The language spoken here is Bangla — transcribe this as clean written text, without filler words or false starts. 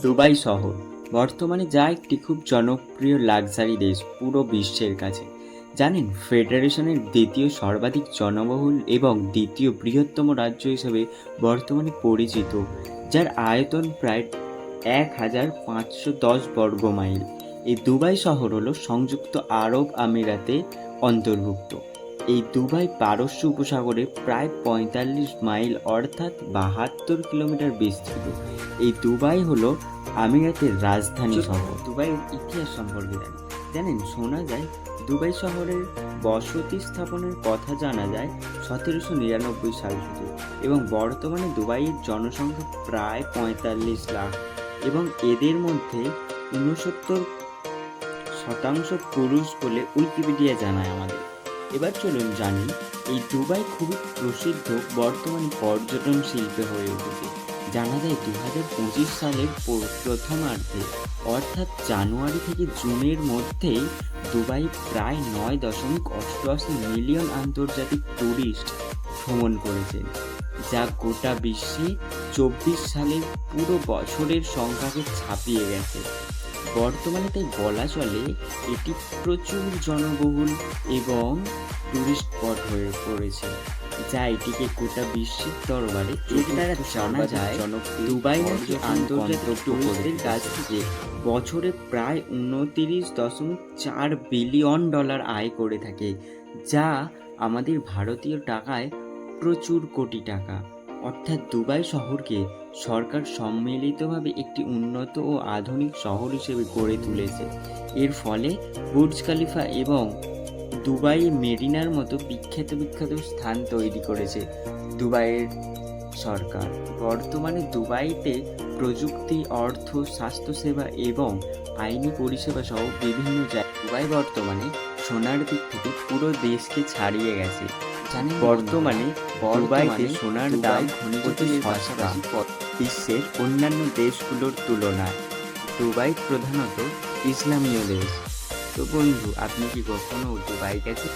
দুবাই শহর বর্তমানে যা একটি খুব জনপ্রিয় লাক্সারি দেশ পুরো বিশ্বের কাছে। জানেন, ফেডারেশনের দ্বিতীয় সর্বাধিক জনবহুল এবং দ্বিতীয় বৃহত্তম রাজ্য হিসেবে বর্তমানে পরিচিত, যার আয়তন প্রায় 1510 বর্গ মাইল। এই দুবাই শহর হলো সংযুক্ত আরব আমিরাতে অন্তর্ভুক্ত। এই দুবাই পারস্য উপসাগরে প্রায় 45 মাইল অর্থাৎ 72 কিলোমিটার বিস্তৃত। এই দুবাই হলো আমিরাতের রাজধানী শহর। দুবাইয়ের ইতিহাস সম্পর্কে জানেন, শোনা যায় দুবাই শহরের বসতি স্থাপনের কথা জানা যায় 1799 সাল থেকে, এবং বর্তমানে দুবাইয়ের জনসংখ্যা প্রায় 45 লাখ, এবং এদের মধ্যে 69% পুরুষ বলে উইকিপিডিয়া জানায় আমাদের। এবার চলুন জানি, এই দুবাই খুবই প্রসিদ্ধ বর্তমানে পর্যটন শিল্পে হয়ে উঠেছে। জানা যায় 2025 সালের প্রথমার্ধে অর্থাৎ জানুয়ারি থেকে জুনের মধ্যেই দুবাই প্রায় 9.88 মিলিয়ন আন্তর্জাতিক ট্যুরিস্ট ভ্রমণ করেছেন, যা গোটা বিশ্বে 24 সালের পুরো বছরের সংখ্যাকে ছাপিয়ে গেছে। বর্তমানে তাই বলা চলে এটি প্রচুর জনবহুল এবং টুরিস্ট স্পট হয়ে পড়েছে, যা এটিকে গোটা বিশ্বের দরবারে দ্বারা জানা যায়। দুবাই নাকি আন্তর্জাতিক টুরিস্টদের কাছ থেকে বছরে প্রায় 29.4 বিলিয়ন ডলার আয় করে থাকে, যা আমাদের ভারতীয় টাকায় প্রচুর কোটি টাকা। অর্থাৎ দুবাই শহরকে সরকার সম্মিলিতভাবে একটি উন্নত ও আধুনিক শহর হিসেবে গড়ে তুলেছে। এর ফলে বুর্জ খলিফা এবং দুবাই মেরিনার মতো বিখ্যাত স্থান তৈরি করেছে দুবাইয়ের সরকার। বর্তমানে দুবাইতে প্রযুক্তি, অর্থ, স্বাস্থ্যসেবা এবং আইনি পরিষেবা সহ বিভিন্ন জায়গায় দুবাই বর্তমানে সোনার দিক থেকে পুরো দেশকে ছাড়িয়ে গেছে। জানেন, বর্তমানে দুবাইতে সোনার দাম অতি সস্তা বিশ্বের অন্যান্য দেশগুলোর তুলনায়। দুবাই প্রধানত ইসলামীয় দেশ। তো বন্ধু, আপনি কি কখনো দুবাই গেছেন?